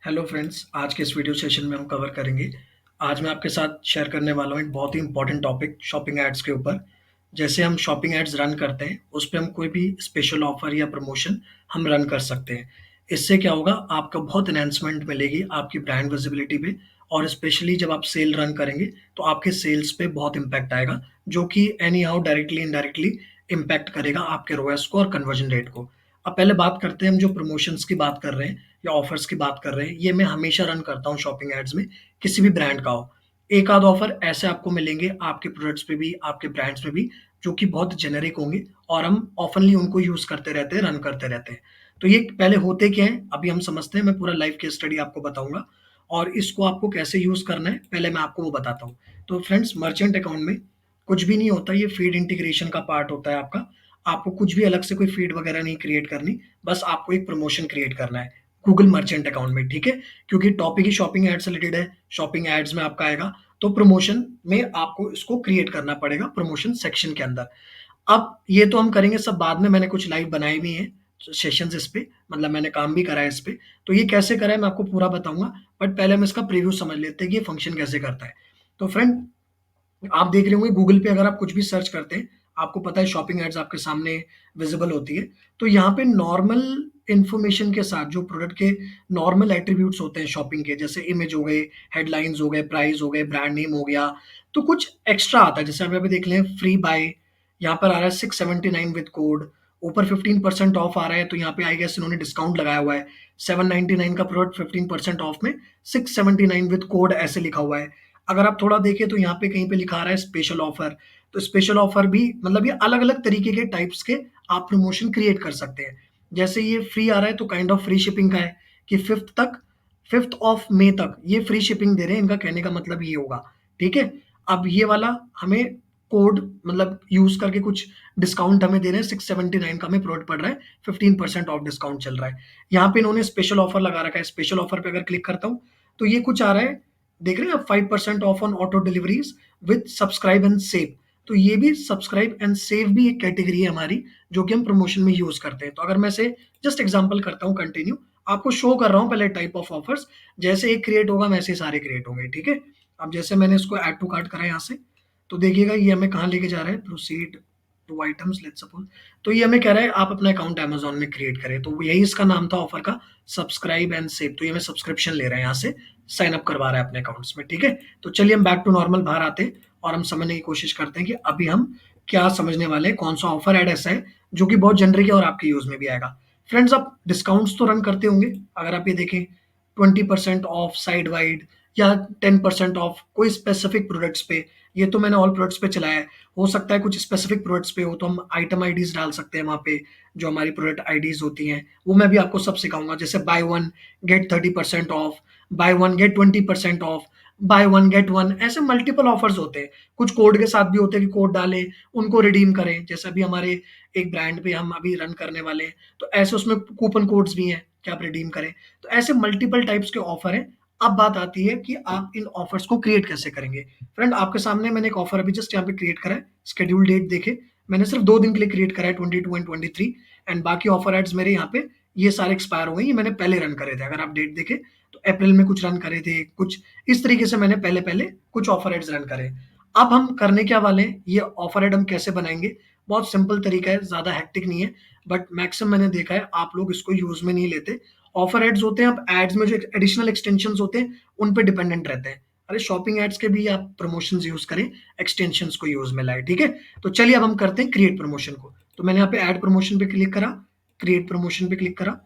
Hello friends, आज के इस वीडियो सेशन में हम कवर करेंगे। आज मैं आपके साथ शेयर करने वाला हूँ एक बहुत ही इम्पोर्टेंट टॉपिक शॉपिंग एड्स के ऊपर। जैसे हम शॉपिंग एड्स रन करते हैं, उस पे हम कोई भी स्पेशल ऑफर या प्रमोशन हम रन कर सकते हैं। इससे क्या होगा, आपको बहुत एनहांसमेंट मिलेगी आपकी ब्रांड विजिबिलिटी पे। और स्पेशली जब आप सेल रन करेंगे, तो आपके सेल्स पे बहुत इम्पैक्ट आएगा, जो कि any how directly indirectly impact करेगा आपके रोएस को और कन्वर्जन रेट को। अब पहले बात करते हैं, हम जो प्रमोशंस की बात कर रहे हैं या ऑफर्स की बात कर रहे हैं, ये मैं हमेशा रन करता हूँ शॉपिंग एड्स में, किसी भी ब्रांड का हो। एक आध ऑफर ऐसे आपको मिलेंगे आपके प्रोडक्ट्स पे भी, आपके ब्रांड्स पे भी, जो कि बहुत जेनेरिक होंगे और हम ऑफनली उनको यूज़ करते रहते हैं, रन करते रहते हैं। तो ये पहले होते क्या हैं, अभी हम समझते हैं। मैं पूरा लाइव केस स्टडी आपको बताऊँगा और इसको आपको कैसे यूज़ करना है, पहले मैं आपको वो बताता हूँ। तो फ्रेंड्स, मर्चेंट अकाउंट में कुछ भी नहीं होता, ये फीड इंटीग्रेशन का पार्ट होता है आपका। आपको कुछ भी अलग से कोई फीड वगैरह नहीं क्रिएट करनी, बस आपको एक प्रमोशन क्रिएट करना है गूगल मर्चेंट अकाउंट में, ठीक है? क्योंकि टॉपिक ही शॉपिंग एड से रिलेटेड है, शॉपिंग एड्स में आपका आएगा, तो प्रमोशन में आपको इसको क्रिएट करना पड़ेगा प्रमोशन सेक्शन के अंदर। अब ये तो हम करेंगे सब बाद में, मैंने कुछ लाइव बनाए भी हैं सेशंस इस पे, मतलब मैंने काम भी करा है इस पे। तो ये कैसे करा है मैं आपको पूरा बताऊँगा, बट पहले हम इसका प्रीव्यू समझ लेते हैं कि ये फंक्शन कैसे करता है। तो फ्रेंड, आप देख रहे होंगे गूगल पे, अगर आप कुछ भी सर्च करते हैं, आपको पता है शॉपिंग एड्स आपके सामने विजिबल होती है। तो यहाँ पे नॉर्मल इन्फॉर्मेशन के साथ जो प्रोडक्ट के नॉर्मल एट्रीब्यूट्स होते हैं शॉपिंग के, जैसे इमेज हो गए, हेडलाइंस हो गए, प्राइस हो गए, ब्रांड नेम हो गया, तो कुछ एक्स्ट्रा आता है। जैसे आप यहाँ पे देख लें, फ्री बाय यहाँ पर आ रहा है 679 विद कोड, ऊपर 15% ऑफ आ रहा है, तो यहाँ पे आई गेस इन्होंने डिस्काउंट लगाया हुआ है। 799 का प्रोडक्ट 15% ऑफ में 679 विद कोड ऐसे लिखा हुआ है। अगर आप थोड़ा देखें तो यहाँ पे कहीं पे लिखा आ रहा है स्पेशल ऑफर। तो स्पेशल ऑफर भी, मतलब ये अलग-अलग तरीके के टाइप्स के आप प्रमोशन क्रिएट कर सकते हैं। जैसे ये फ्री आ रहा है, तो काइंड ऑफ फ्री शिपिंग का है कि 5th ऑफ मई तक ये फ्री शिपिंग दे रहे हैं, इनका कहने का मतलब ये होगा, ठीक है? अब ये वाला हमें कोड मतलब यूज़ करके कुछ डिस्काउंट हमें दे रहे हैं, 679 का हमें प्रोडक्ट पड़ रहा है, 15% ऑफ डिस्काउंट चल रहा है। यहाँ पे इन्होंने स्पेशल ऑफर लगा रखा है, स्पेशल ऑफर पे अगर क्लिक करता हूँ, तो ये कुछ आ रहा है, देख रहे हैं आप, 5% of on auto deliveries with subscribe and save. तो ये भी सब्सक्राइब एंड सेव भी एक कैटेगरी है हमारी, जो कि हम प्रमोशन में यूज करते हैं। तो अगर मैं से जस्ट एग्जांपल करता हूँ, कंटिन्यू आपको शो कर रहा हूँ पहले टाइप ऑफ ऑफर्स, जैसे एक क्रिएट होगा वैसे सारे क्रिएट होंगे, ठीक है? अब जैसे मैंने इसको ऐड टू कार्ट करा यहाँ से, तो देखिएगा ये हमें कहाँ लेके जा रहा है, proceed to items let's suppose. तो ये हमें कह रहा है आप अपना अकाउंट अमेज़न में क्रिएट करें, तो यही इसका नाम था ऑफर का, सब्सक्राइब एंड सेव। तो ये हमें सब्सक्रिप्शन ले रहे हैं यहाँ से, साइन अप करवा रहा है अपने अकाउंट्स में, ठीक है? तो चलिए हम बैक टू नॉर्मल बाहर आते हैं और हम समझने की कोशिश करते हैं कि अभी हम क्या समझने वाले हैं, कौन सा ऑफर ऐड ऐसा है जो कि बहुत जेनरिक है और आपके यूज़ में भी आएगा। फ्रेंड्स, आप डिस्काउंट्स तो रन करते होंगे, अगर आप ये देखें 20% ऑफ साइड वाइड या 10% ऑफ कोई स्पेसिफिक प्रोडक्ट्स पे, ये तो मैंने ऑल प्रोडक्ट्स पे चलाया है। हो सकता है कुछ स्पेसिफिक प्रोडक्ट्स पे हो, तो हम आइटम आईडीज़ डाल सकते हैं वहाँ पे, जो हमारी प्रोडक्ट आईडीज़ होती हैं, वो मैं भी आपको सब सिखाऊँगा। जैसे buy 1 get 30% off, buy 1 get 20% off, buy 1 get 1, ऐसे मल्टीपल ऑफर्स होते हैं। कुछ कोड के साथ भी होते हैं कि कोड डालें, उनको रिडीम करें। जैसे अभी हमारे एक ब्रांड पे हम अभी रन करने वाले हैं, तो ऐसे उसमें कूपन कोड्स भी हैं कि आप रिडीम करें। तो ऐसे मल्टीपल टाइप्स के ऑफर हैं। अब बात आती है कि आप इन ऑफर्स को क्रिएट कैसे करेंगे। फ्रेंड, आपके सामने मैंने एक ऑफर अभी जस्ट यहाँ पे क्रिएट करा है, शेड्यूल डेट देखें, मैंने सिर्फ 2 दिन के लिए क्रिएट करा है, 22 एंड 23, एंड बाकी ऑफर एड्स मेरे यहाँ पे ये सारे एक्सपायर हो गए। ये मैंने पहले रन करे थे, अगर आप डेट देखें तो अप्रैल में कुछ रन करे थे, कुछ इस तरीके से मैंने पहले-पहले कुछ ऑफर एड्स रन करे। अब हम करने क्या वाले हैं, ये ऑफर एड हम कैसे बनाएँगे? बहुत सिंपल तरीका है, ज़्यादा हेक्टिक नहीं है, बट मैक्सिमम मैंने देखा है आप लोग इसको यूज़ में नहीं लेते। ऑफर एड्स होते हैं, आप एड्स में जो एडिशनल एक्सटेंशंस होते हैं, उन पे डिपेंडेंट रहते हैं। अरे शॉपिंग एड्स के भी आप प्रमोशंस यूज़ करें, एक्सटेंशंस को यूज़ में लाएँ, ठीक है? तो चलिए अब हम करते हैं क्रिएट प्रमोशन को। तो मैंने यहाँ पे ऐड प्रमोशन पे क्लिक करा, क्रिएट प्रमोशन पे क्लिक करा,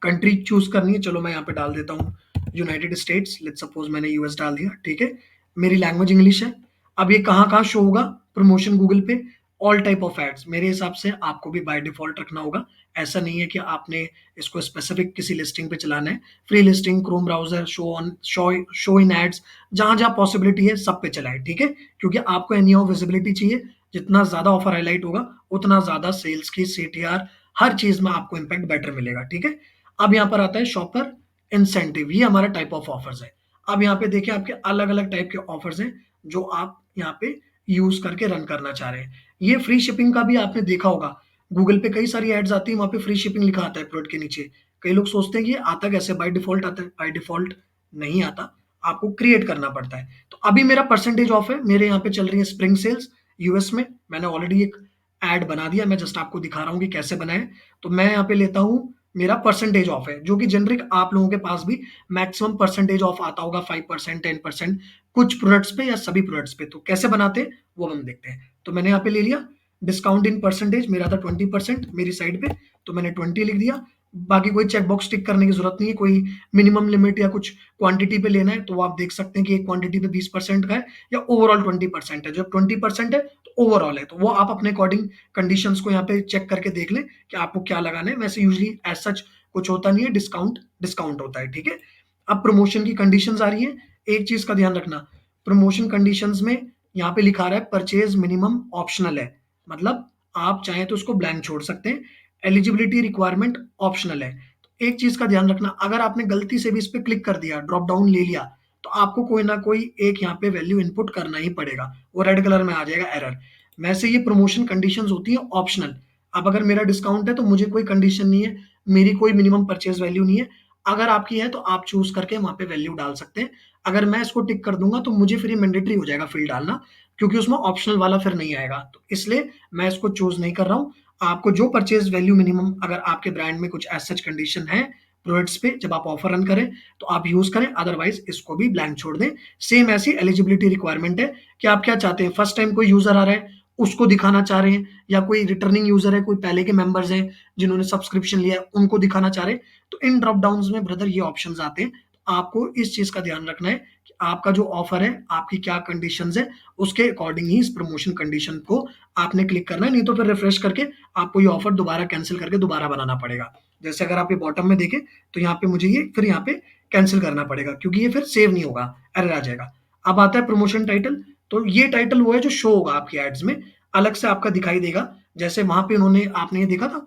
कंट्री चूज़ करनी है, चलो मैं यहाँ पे डाल देता हूँ यूनाइटेड स्टेट्स, लेट्स सपोज़ मैंने यूएस डाल दिया, ठीक है? मेरी लैंग्वेज इंग्लिश है। अब ये कहाँ-कहाँ शो होगा प्रमोशन गूगल पे? All type of ads. मेरे हिसाब से आपको भी बाय डिफ़ॉल्ट रखना होगा। ऐसा नहीं है कि आपने इसको स्पेसिफिक किसी लिस्टिंग पे चलाना है। Free listing, Chrome browser, show in ads, जहाँ-जहाँ पॉसिबिलिटी है सब पे चलाएँ, ठीक है? क्योंकि आपको एनी हाउ विज़िबिलिटी चाहिए, जितना ज़्यादा ऑफर हाइलाइट होगा, उतना ज़्यादा सेल्स की सीटीआर, हर चीज़ में आपको इम्पैक्ट बेटर मिलेगा, ठीक है? अब यहाँ पर आता है शॉपर इंसेंटिव, ये हमारा टाइप ऑफ ऑफर्स है। अब यहाँ पे देखिए आपके अलग-अलग टाइप के ऑफर्स हैं, जो आप यहाँ पे यूज़ करके रन करना चाह रहे हैं। ये फ्री शिपिंग का भी आपने देखा होगा, गूगल पे कई सारी एड्स आती हैं, वहाँ पे फ्री शिपिंग लिखा आता है प्रोडक्ट के नीचे। कई लोग सोचते हैं कि ये आता कैसे, बाय डिफ़ॉल्ट आता है, बाय डिफ़ॉल्ट नहीं आता, आपको क्रिएट करना पड़ता है। तो अभी मेरा परसेंटेज ऑफ है, मेरे यहाँ पे चल रही है स्प्रिंग सेल्स यूएस में, मैंने ऑलरेडी एक ऐड बना दिया, मैं जस्ट आपको दिखा रहा हूँ कि कैसे बनाएँ। तो मैं यहाँ पे लेता हूँ, मेरा परसेंटेज ऑफ है, जो कि जेनेरिक आप लोगों के पास भी मैक्सिमम परसेंटेज ऑफ आता होगा 5%, 10% कुछ प्रोडक्ट्स पे या सभी प्रोडक्ट्स पे। तो कैसे बनाते हैं, वो हम देखते हैं। तो मैंने यहाँ पे ले लिया डिस्काउंट इन परसेंटेज, मेरा था 20% मेरी साइड पे, तो मैंने 20 लिख दिया। बाकी कोई चेक बॉक्स टिक करने की ज़रूरत नहीं है, कोई मिनिमम लिमिट या कुछ क्वांटिटी पे लेना है, तो वो आप देख सकते हैं कि एक क्वांटिटी पे 20% का है या ओवरऑल 20% है। जब 20% है, तो ओवरऑल है, तो वो आप अपने अकॉर्डिंग कंडीशंस को यहाँ पे चेक करके देख लें कि आपको क्या लगाना है। वैसे यूजुअली एज़ सच कुछ होता नहीं है, डिस्काउंट डिस्काउंट होता है, ठीक है? अब प्रमोशन की कंडीशंस आ रही हैं, एक चीज़ का ध्यान रखना, प्रमोशन कंडीशंस में यहाँ पे लिखा रहा है परचेज़ मिनिमम ऑप्शनल है, मतलब आप चाहें तो उसको ब्लैंक छोड़ सकते हैं, एलिजिबिलिटी रिक्वायरमेंट ऑप्शनल है। तो एक चीज़ का ध्यान रखना, अगर आपने गलती से भी इस पे क्लिक कर दिया, ड्रॉप डाउन ले लिया, तो आपको कोई ना कोई एक यहाँ पे वैल्यू इनपुट करना ही पड़ेगा, वो रेड कलर में आ जाएगा एरर। वैसे ये प्रमोशन कंडीशंस होती है ऑप्शनल। अब अगर मेरा डिस्काउंट है तो मुझे कोई कंडीशन नहीं है, मेरी कोई मिनिमम परचेज़ वैल्यू नहीं है। अगर आपकी है तो आप चूज़ करके वहाँ पे वैल्यू डाल सकते हैं। अगर मैं इसको टिक कर दूँगा तो मुझे फिर ये मैंडेटरी हो जाएगा फ़ील्ड डालना, क्योंकि उसमें ऑप्शनल वाला फिर नहीं आएगा। तो इसलिए मैं इसको चूज़ नहीं कर रहा हूँ। आपको जो परचेज़ वैल्यू मिनिमम अगर आपके ब्रांड में कुछ एज़ सच कंडीशन है प्रोडक्ट्स पे जब आप ऑफर रन करें, तो आप यूज़ करें, अदरवाइज़ इसको भी ब्लैंक छोड़ दें। सेम ऐसी एलिजिबिलिटी रिक्वायरमेंट है कि आप क्या चाहते हैं, फर्स्ट टाइम कोई यूज़र आ रहा है, उसको दिखाना चाह रहे हैं, या कोई रिटर्निंग यूज़र है, कोई पहले के मेंबर्स हैं जिन्होंने सब्सक्रिप्शन लिया है, उनको दिखाना चाह रहे हैं। तो इन ड्रॉप डाउन्स में ब्रदर ये ऑप्शंस आते हैं। आपको इस चीज़ का ध्यान रखना है कि आपका जो ऑफर है, आपकी क्या कंडीशंस है, उसके अकॉर्डिंग ही इस प्रमोशन कंडीशन को आपने क्लिक करना है, नहीं तो फिर रिफ्रेश करके आपको ये ऑफर दोबारा कैंसल करके दोबारा बनाना पड़ेगा। जैसे अगर आप ये बॉटम में देखें, तो यहाँ पे मुझे ये फिर यहाँ पे कैंसल करना पड़ेगा, क्योंकि ये फिर सेव नहीं होगा, एरर आ जाएगा। अब आता है प्रमोशन टाइटल, तो ये टाइटल वो है जो शो होगा आपकी एड्स में, अलग से आपका दिखाई देगा। जैसे वहाँ पे उन्होंने आपने ये देखा था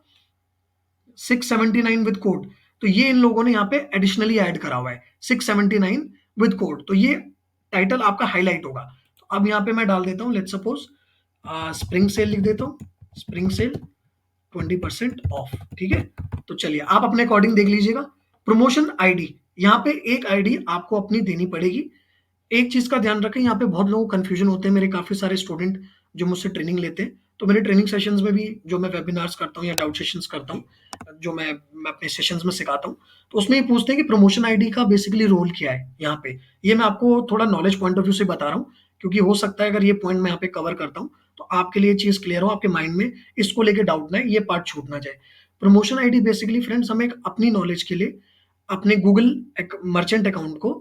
679 विद कोड, तो ये इन लोगों ने यहाँ पे एडिशनली ऐड करा हुआ है 679 विद कोड, तो ये टाइटल आपका हाईलाइट होगा। तो अब यहाँ पे मैं डाल देता हूँ, लेट्स सपोज स्प्रिंग सेल लिख देता हूँ, स्प्रिंग सेल 20% ऑफ, ठीक है? तो चलिए आप अपने अकॉर्डिंग देख लीजिएगा। प्रमोशन आईडी, यहाँ पे एक आईडी आपको अपनी देनी पड़ेगी। एक चीज़ का ध्यान रखें, यहाँ पे बहुत लोगों को कन्फ्यूजन होते हैं, मेरे काफ़ी सारे स्टूडेंट जो मुझसे ट्रेनिंग लेते हैं, तो मेरे ट्रेनिंग सेशंस में भी जो मैं वेबिनार्स करता हूँ या डाउट सेशंस करता हूँ, जो मैं अपने सेशंस में सिखाता हूँ, तो उसमें ये पूछते हैं कि प्रमोशन आईडी का बेसिकली रोल क्या है यहाँ पे? ये मैं आपको थोड़ा नॉलेज पॉइंट ऑफ व्यू से बता रहा हूँ, क्योंकि हो सकता है अगर ये पॉइंट मैं यहाँ पे कवर करता हूँ, तो आपके लिए चीज़ क्लियर हो, आपके माइंड में इसको लेके डाउट ना है, ये पार्ट छूट ना जाए। प्रमोशन आईडी बेसिकली फ्रेंड्स हमें एक अपनी नॉलेज के लिए अपने गूगल मर्चेंट अकाउंट को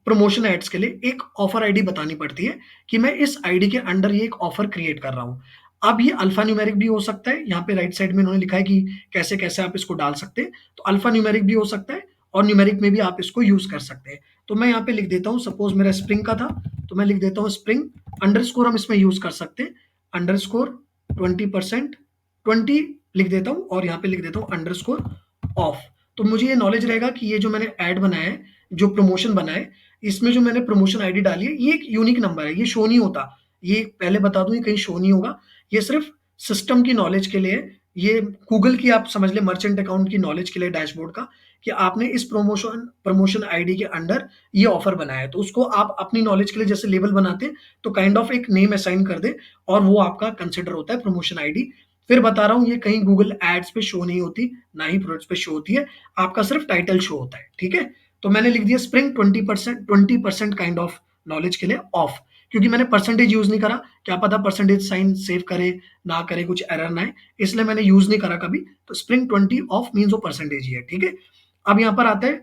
प्रमोशन एड्स के लिए एक ऑफर आईडी बतानी पड़ती है कि मैं इस आईडी के अंडर ये एक ऑफर क्रिएट कर रहा हूँ। अब ये अल्फा न्यूमेरिक भी हो सकता है, यहाँ पे राइट साइड में उन्होंने लिखा है कि कैसे-कैसे आप इसको डाल सकते हैं। तो अल्फा न्यूमेरिक भी हो सकता है और न्यूमेरिक में भी आप इसको यूज़ कर सकते हैं। तो मैं यहाँ पे लिख देता हूँ, सपोज़ मेरा स्प्रिंग का था, तो मैं लिख देता हूँ स्प्रिंग अंडरस्कोर, हम इसमें यूज़ कर सकते हैं, अंडरस्कोर 20% 20 लिख देता हूँ और यहाँ पे लिख देता हूँ अंडरस्कोर ऑफ। तो मुझे ये नॉलेज रहेगा कि ये जो मैंने ऐड बनाया है, जो प्रमोशन बना है, इसमें जो मैंने प्रमोशन आईडी डाली है, ये एक यूनिक नंबर है, ये शो नहीं होता। ये पहले बता दूँ, ये कहीं शो नहीं होगा। ये सिर्फ़ सिस्टम की नॉलेज के लिए है। ये गूगल की आप समझ लें मर्चेंट अकाउंट की नॉलेज के लिए डैशबोर्ड का, कि आपने इस प्रमोशन आईडी के अंडर ये ऑफर बनाया है। तो उसको आप अपनी नॉलेज के लिए जैसे लेबल बनाते हैं, तो काइंड ऑफ एक नेम असाइन कर दें और वो आपका कंसिडर होता है प्रमोशन आईडी। फिर बता रहा हूँ, ये कहीं गूगल एड्स पे शो नहीं होती, ना ही प्रोडक्ट्स पे शो होती है, आपका सिर्फ़ टाइटल शो होता है, ठीक है? तो मैंने लिख दिया स्प्रिंग 20% काइंड ऑफ नॉलेज के लिए ऑफ, क्योंकि मैंने परसेंटेज यूज़ नहीं करा, क्या पता परसेंटेज साइन सेव करे, ना करे, कुछ एरर ना आए, इसलिए मैंने यूज़ नहीं करा कभी। तो स्प्रिंग 20 ऑफ मीन्स वो परसेंटेज ही है, ठीक है? अब यहाँ पर आता है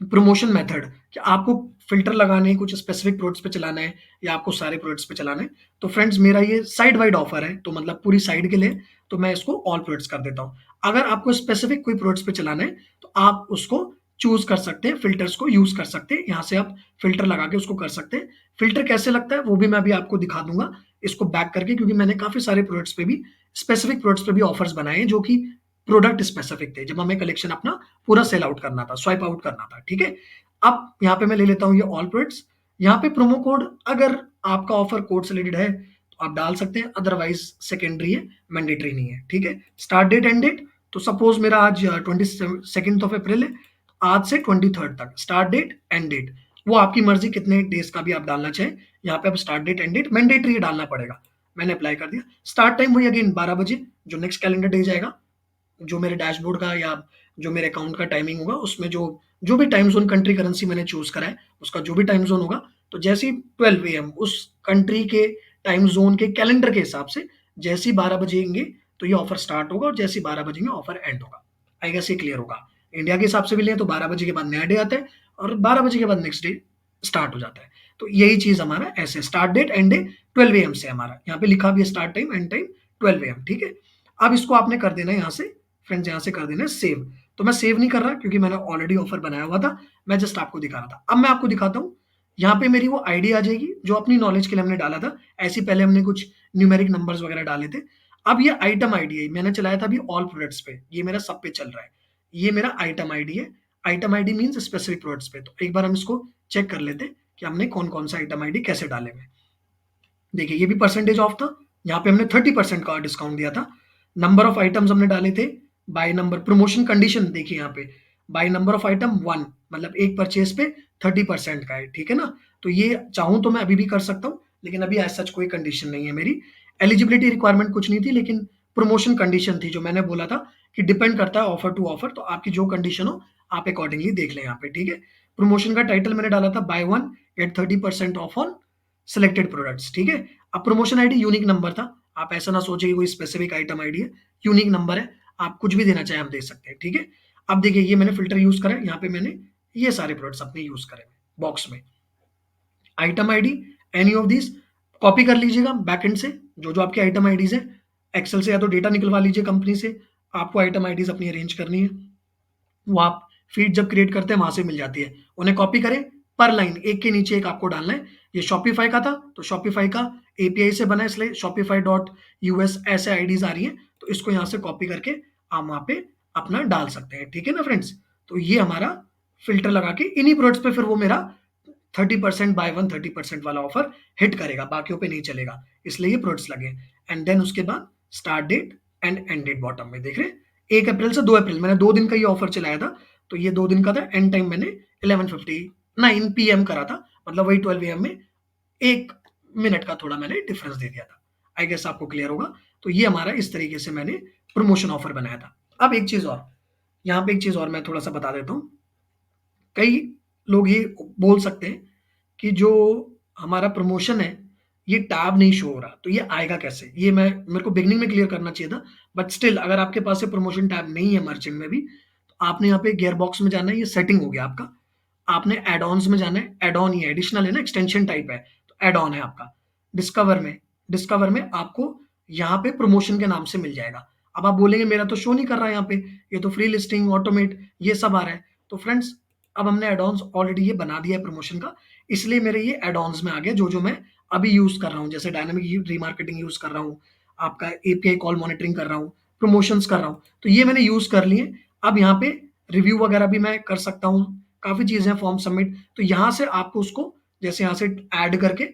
प्रमोशन मेथड, कि आपको फ़िल्टर लगाने हैं, कुछ स्पेसिफिक प्रोडक्ट्स पे चलाना है या आपको सारे प्रोडक्ट्स पे चलाना है। तो फ्रेंड्स मेरा ये साइड वाइड ऑफर है, तो मतलब पूरी साइड के लिए, तो मैं इसको ऑल प्रोडक्ट्स कर देता हूँ। अगर आपको स्पेसिफिक कोई प्रोडक्ट्स पे चलाना है, तो आप उसको चूज़ कर सकते हैं, फ़िल्टर्स को यूज़ कर सकते हैं। यहाँ से आप फ़िल्टर लगा के उसको कर सकते हैं। फ़िल्टर कैसे लगता है, वो भी मैं अभी आपको दिखा दूँगा, इसको बैक करके, क्योंकि मैंने काफ़ी सारे प्रोडक्ट्स पे भी, स्पेसिफिक प्रोडक्ट्स पे भी ऑफर्स बनाए हैं, जो कि प्रोडक्ट स्पेसिफिक थे, जब हमें कलेक्शन अपना पूरा सेल आउट करना था, स्वाइप आउट करना था, ठीक है? अब यहाँ पे मैं ले लेता हूँ ये ऑल प्रोडक्ट्स। यहाँ पे प्रोमो कोड, अगर आपका ऑफर कोड से रिलेटेड है, तो आप डाल सकते हैं, अदरवाइज़ सेकेंडरी है, मैंडेटरी नहीं है, ठीक है? स्टार्ट डेट, एंड डेट, तो सपोज मेरा आज 22 अप्रैल है, आज से 23 तक स्टार्ट डेट एंड डेट, वो आपकी मर्जी कितने डेज का भी आप डालना चाहें। यहाँ पे अब start date end date mandatory डालना पड़ेगा। मैंने अप्लाई कर दिया। स्टार्ट टाइम वही अगेन 12 बजे, जो नेक्स्ट कैलेंडर डे जाएगा, जो मेरे डैशबोर्ड का या जो मेरे अकाउंट का टाइमिंग होगा उसमें जो जो भी टाइम जोन कंट्री करेंसी मैंने चूज करा है उसका जो भी टाइम जोन होगा, तो जैसे ही 12 AM उस कंट्री के टाइम जोन के कैलेंडर के हिसाब से जैसे ही 12 बजेंगे तो ये ऑफर स्टार्ट होगा, और जैसे ही 12 बजेंगे ऑफर एंड होगा। आई गेस ये क्लियर होगा। इंडिया के हिसाब से भी लें तो 12 बजे के बाद नया डे आता है, और 12 बजे के बाद नेक्स्ट डे स्टार्ट हो जाता है। तो यही चीज हमारा ऐसे start date end day 12 AM से हमारा यहाँ पे लिखा भी है, start time end time 12 AM, ठीक है। अब इसको आपने कर देना है यहाँ से, फ्रेंड्स यहाँ से कर देना है सेव। तो मैं सेव नहीं कर रहा क्योंकि मैंने ऑलरेडी ऑफर बनाया हुआ था, मैं जस्ट आपको दिखा रहा था। अब मैं आपको दिखाता हूँ, यहाँ पे मेरी वो आईडी आ जाएगी जो अपनी नॉलेज के लिए हमने डाला था। ऐसे पहले हमने कुछ न्यूमेरिक नंबर्स वगैरह डाले थे। अब ये आइटम आईडी है, मैंने चलाया था अभी ऑल प्रोडक्ट्स पे, ये मेरा सब पे चल रहा है। ये मेरा आइटम आईडी है। Item ID means specific products पे। तो एक बार हम इसको चेक कर लेते हैं कि हमने कौन कौन सा आइटम आईडी कैसे डाले हुए। देखिए ये भी परसेंटेज ऑफ था, यहाँ पे हमने 30% का डिस्काउंट दिया था। नंबर ऑफ आइटम्स हमने डाले थे बाय नंबर। प्रमोशन कंडीशन देखिए यहाँ पे, बाय नंबर ऑफ आइटम 1, मतलब एक परचेज पे 30% का है, ठीक है ना। तो ये चाहूं तो मैं अभी भी कर सकता हूँ, लेकिन अभी ऐसा सच कोई कंडीशन नहीं है मेरी। एलिजिबिलिटी रिक्वायरमेंट कुछ नहीं थी, लेकिन प्रमोशन कंडीशन थी जो मैंने बोला था कि डिपेंड करता है ऑफर टू ऑफर। तो आपकी जो कंडीशन हो आप अकॉर्डिंगली देख लें यहाँ पे, ठीक है। प्रमोशन का टाइटल मैंने डाला था buy 1 get 30% off on selected products, ठीक है। अब प्रमोशन आईडी यूनिक नंबर था, आप ऐसा ना सोचिए कि कोई स्पेसिफिक आइटम आईडी है, यूनिक नंबर है, आप कुछ भी देना चाहें आप दे सकते हैं, ठीक है। अब देखिए ये मैंने फिल्टर यूज करा है, यहाँ पे मैंने ये सारे प्रोडक्ट्स अपने यूज करे बॉक्स में। Item ID any of this copy कर लीजिएगा बैकएंड से, जो जो आपकी आइटम आईडीज है एक्सेल से या तो डेटा निकलवा लीजिए कंपनी से, आपको आइटम आईडीज अपनी अरेंज करनी है, वो आप फीड जब क्रिएट करते हैं वहां से मिल जाती है। उन्हें कॉपी करें, पर लाइन एक के नीचे एक आपको डालना है। ये शॉपिफाई का था तो शॉपिफाई का एपीआई से बना है, इसलिए shopify.us ऐसे आईडीज आ रही हैं, तो इसको यहाँ से कॉपी करके आप वहां पे अपना डाल सकते हैं, ठीक है ना फ्रेंड्स। तो ये हमारा फिल्टर लगा के इन्हीं प्रोडक्ट्स पे फिर वो मेरा 30% बाय 1 30% वाला ऑफर हिट करेगा, बाकियों पे नहीं चलेगा, इसलिए ये प्रोडक्ट्स लगे। एंड देन उसके बाद start date and end date bottom में देख रहे हैं, 1 अप्रैल से 2 अप्रैल, मैंने 2 दिन का ये ऑफर चलाया था, तो ये 2 दिन का था। एंड टाइम मैंने 11:59 PM करा था, मतलब वही 12 AM में 1 मिनट का थोड़ा मैंने डिफरेंस दे दिया था। आई गेस आपको क्लियर होगा। तो ये हमारा इस तरीके से मैंने प्रमोशन ऑफर बनाया था। अब एक चीज और, यहाँ पे एक चीज और मैं थोड़ा सा बता देता हूँ। कई लोग ये बोल सकते हैं कि जो हमारा प्रमोशन है ये टैब नहीं शो हो रहा, तो ये आएगा कैसे। ये मैं मेरे को बिगनिंग में क्लियर करना चाहिए था, बट स्टिल अगर आपके पास से प्रमोशन टैब नहीं है मर्चेंट में भी, तो आपने यहाँ पे गियर बॉक्स में जाना है, ये सेटिंग हो गया आपका। आपने एड ऑन्स में जाना है, एड ऑन ये एडिशनल है ना, एक्सटेंशन टाइप है, तो एड ऑन है आपका। डिस्कवर में आपको यहाँ पे प्रमोशन के नाम से मिल जाएगा। अब आप बोलेंगे मेरा तो शो नहीं कर रहा है यहाँ पे, ये तो फ्री लिस्टिंग ऑटोमेट ये सब आ रहा है। तो फ्रेंड्स अब हमने एड ऑन्स ऑलरेडी ये बना दिया है प्रमोशन का, इसलिए मेरे ये एड ऑन्स में आ गया, जो जो मैं अभी यूज कर रहा हूँ, जैसे डायनामिक रीमार्केटिंग यूज कर रहा हूँ, आपका एपीआई कॉल मॉनिटरिंग कर रहा हूँ, प्रमोशंस कर रहा हूँ, तो ये मैंने यूज कर लिए। अब यहाँ पे रिव्यू वगैरह भी मैं कर सकता हूँ, काफी चीजें हैं, फॉर्म सबमिट, तो यहाँ से आपको उसको जैसे यहाँ से ऐड करके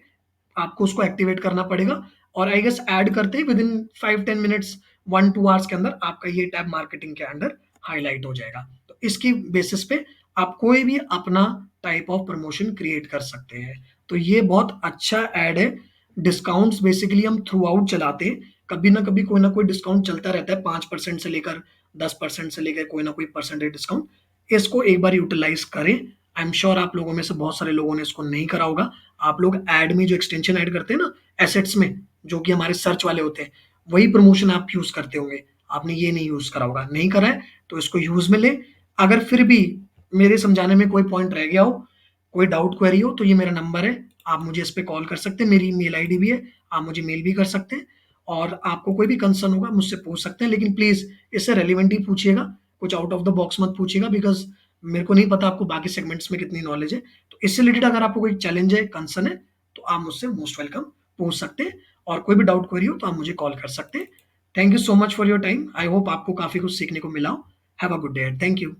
आपको उसको एक्टिवेट करना पड़ेगा। और आई गेस ऐड करते ही विद इन 5-10 मिनट्स 1-2 आवर्स के अंदर आपका ये टैब मार्केटिंग के अंडर हाईलाइट हो जाएगा। तो इसकी बेसिस पे आप कोई भी अपना टाइप ऑफ प्रमोशन क्रिएट कर सकते हैं। तो ये बहुत अच्छा ऐड है। डिस्काउंट्स बेसिकली हम थ्रू आउट चलाते हैं, कभी ना कभी कोई ना कोई डिस्काउंट चलता रहता है, 5% से लेकर 10% से लेकर कोई ना कोई परसेंटेज डिस्काउंट। इसको एक बार यूटिलाइज करें। आई एम श्योर आप लोगों में से बहुत सारे लोगों ने इसको नहीं करा होगा। आप लोग ऐड में जो एक्सटेंशन ऐड करते हैं ना एसेट्स में, जो कि हमारे सर्च वाले होते हैं, वही प्रमोशन आप यूज करते होंगे, आपने ये नहीं यूज करा होगा। नहीं करा है तो इसको यूज में ले। अगर फिर भी मेरे समझाने में कोई पॉइंट रह गया हो, कोई डाउट क्वेरी हो, तो ये मेरा नंबर है, आप मुझे इस पे कॉल कर सकते हैं, मेरी मेल आईडी भी है, आप मुझे मेल भी कर सकते हैं। और आपको कोई भी कंसर्न होगा मुझसे पूछ सकते हैं, लेकिन प्लीज इससे रेलिवेंट ही पूछिएगा, कुछ आउट ऑफ द बॉक्स मत पूछिएगा, बिकॉज मेरे को नहीं पता आपको बाकी सेगमेंट्स में कितनी नॉलेज है। तो इससे रिलेटेड अगर आपको कोई चैलेंज है, कंसर्न है, तो आप मुझसे मोस्ट वेलकम पूछ सकते हैं। और कोई भी डाउट क्वेरी हो तो आप मुझे कॉल कर सकते हैं। Thank you so much for your time. I hope आपको काफी कुछ सीखने को मिला हो। Have a good day. Thank you.